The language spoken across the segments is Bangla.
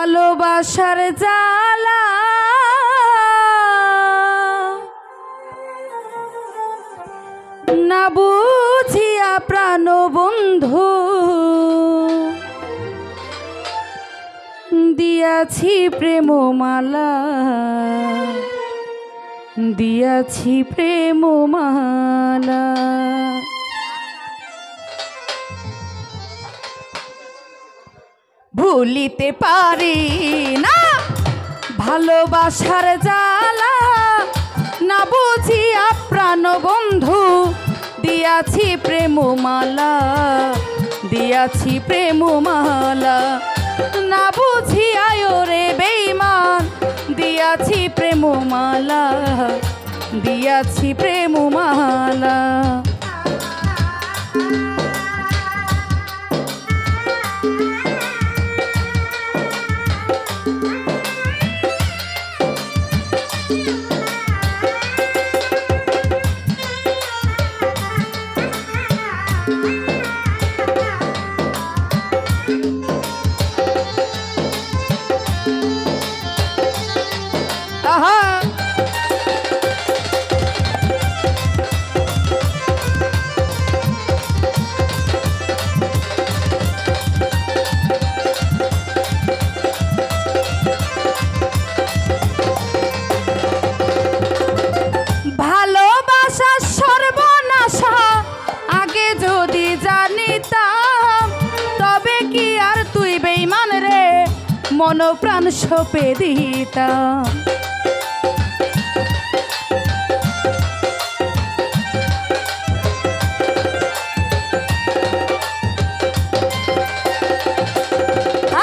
ভালোবাসার জ্বালা না বুঝিয়া প্রাণ বন্ধু দিয়াছি প্রেমমালা দিয়াছি প্রেমমালা। ভুলিতে পারি না ভালোবাসার জ্বালা না বুঝিয়া প্রাণ বন্ধু দিয়াছি প্রেমমালা দিয়াছি প্রেমমালা না বুঝিয়া ওরে বেঈমান দিয়াছি প্রেমমালা দিয়াছি প্রেমমালা। মন প্রাণ সপে দিতাম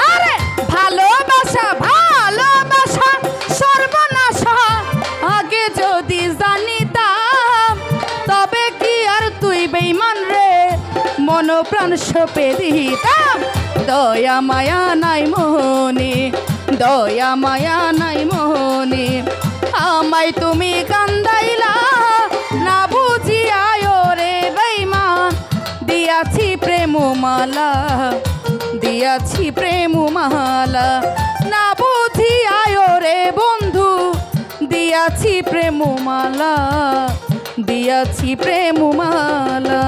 আরে ভালোবাসা ভালোবাসা সর্বনাশা আগে যদি জানিতাম তবে কি আর তুই বেঈমান রে মন প্রাণ সপে দিতাম। দয়া মায়া নাই মোহনে দয়া মায়া নাই মোহনে আমায় তুমি কান্দাইলা না বুঝিয়া ওরে বেঈমান দিয়াছি প্রেমমালা দিয়াছি প্রেমমালা না বুঝিয়া ওরে বন্ধু দিয়াছি প্রেমমালা দিয়াছি প্রেমমালা।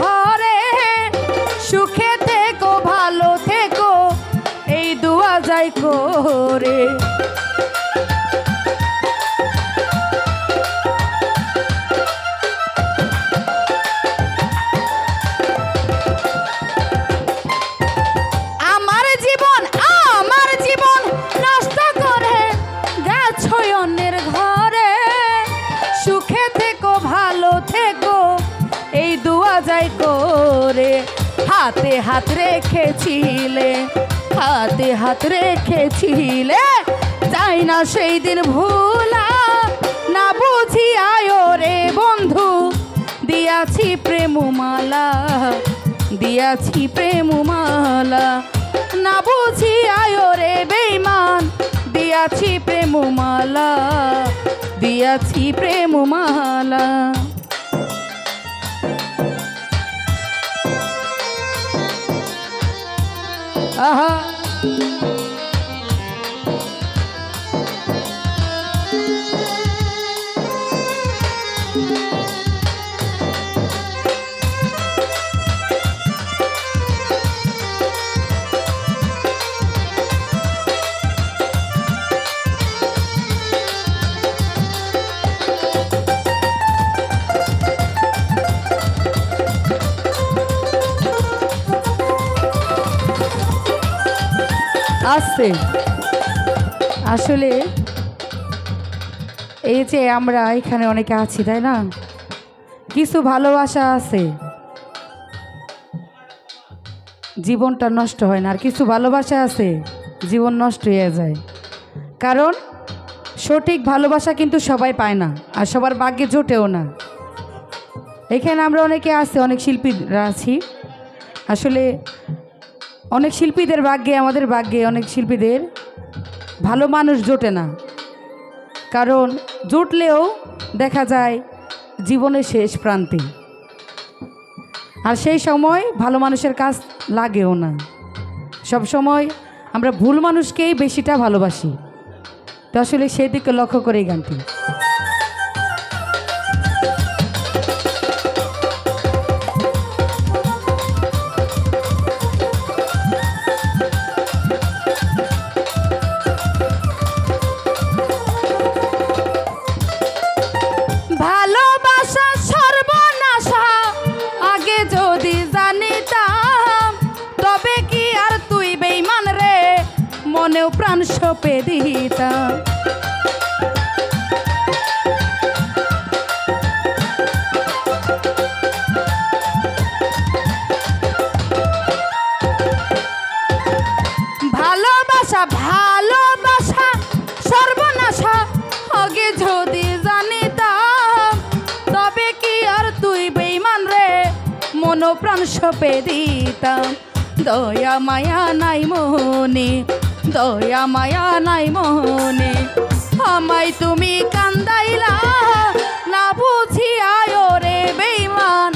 ঘরে সুখে থেকো ভালো থেকো এই দুয়া যাই করে আমার জীবন নষ্ট করে গেছো অন্যের ঘরে সুখে থেকো ভালো থেকো এই দুয়া যাই করে হাতে হাত রেখেছিলে হাতে হাত রেখেছিলে চাই না সেই দিন ভুলা না বুঝিয়া ওরে বন্ধু দিয়াছি প্রেমমালা দিয়াছি প্রেমমালা না বুঝিয়া ওরে বেঈমান দিয়াছি প্রেমমালা দিয়াছি প্রেমমালা। আহা আছে। আসলে এই যে আমরা এখানে অনেকে আছি, তাই না? কিছু ভালোবাসা আছে, জীবনটা নষ্ট হয় না। আর কিছু ভালোবাসা আছে, জীবন নষ্ট হয়ে যায়। কারণ সঠিক ভালোবাসা কিন্তু সবাই পায় না, আর সবার ভাগ্যে জোটেও না। এখানে আমরা অনেকে আছি, অনেক শিল্পীরা আছি। আসলে অনেক শিল্পীদের ভাগ্যে, আমাদের ভাগ্যে অনেক শিল্পীদের ভালো মানুষ জোটে না। কারণ জুটলেও দেখা যায় জীবনের শেষ প্রান্তে, আর সেই সময় ভালো মানুষের কাজ লাগেও না। সব সময় আমরা ভুল মানুষকেই বেশিটা ভালোবাসি। তো আসলে সেদিকে লক্ষ্য করে এই গানটি। ভালোবাসা সর্বনাশা আগে যদি জানিতাম, তবে কি আর তুই বেঈমান রে মনেও প্রাণ সঁপে দিতাম। ভালোবাসা ভালোবাসা সর্বনাশা আগে যদি জানিতাম, তবে কি আর তুই বেঈমান রে মনো প্রাণ সঁপে দিতাম। দয়া মায়া নাই মনে, দয়া মায়া নাই মনে, আমায় তুমি কান্দাইলা না বুঝিয়ায় রে বেঈমান।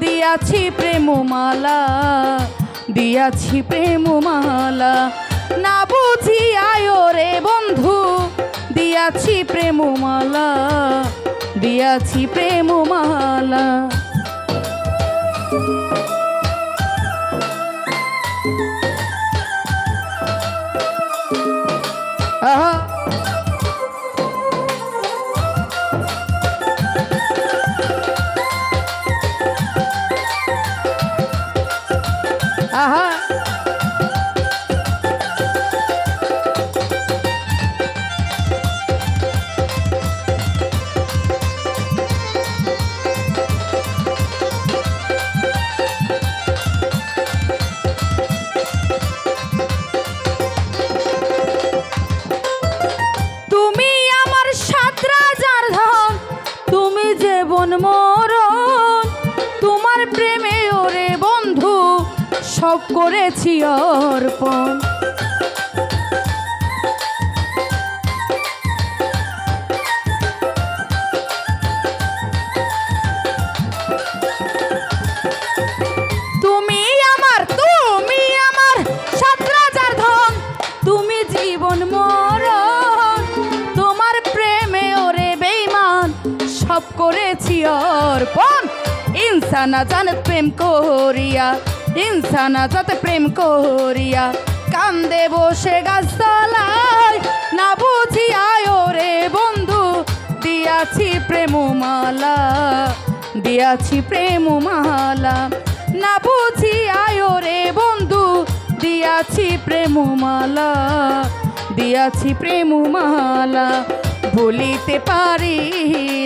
দিয়াছি প্রেমমালা, দিয়াছি প্রেমমালা, না বুঝিয়ায় রে বন্ধু। দিয়াছি প্রেমমালা, দিয়াছি প্রেমমালা। আহা আহা মরণ তোমার প্রেমে ওরে বন্ধু সব করেছি অর্পণ। তুমি আমার সাত রাজার ধন, তুমি জীবন মরণ তোমার প্রেমে ওরে বেঈমান সব করেছি অর্পণ। ইনসানা জানে প্রেম করিয়া, ইনসানা যাতে প্রেম করিয়া কান্দে বসে গাছতলায়, না বুঝিয়ায় রে বন্ধু দিয়াছি প্রেমমালা, দিয়াছি প্রেমমালা, না বুঝিয়ায় রে বন্ধু দিয়াছি প্রেমমালা, দিয়াছি প্রেমমালা। ভুলিতে পারি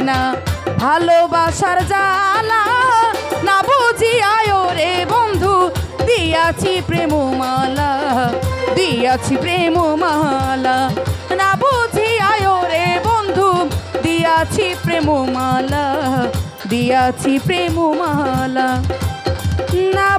না ভালোবাসার জ্বালা, না বুঝিয়ায় রে বন্ধু দিয়াছি প্রেমমালা, দিয়াছি প্রেমমালা, না বুঝিয়ায় রে বন্ধু দিয়াছি প্রেমমালা, দিয়াছি প্রেমমালা, না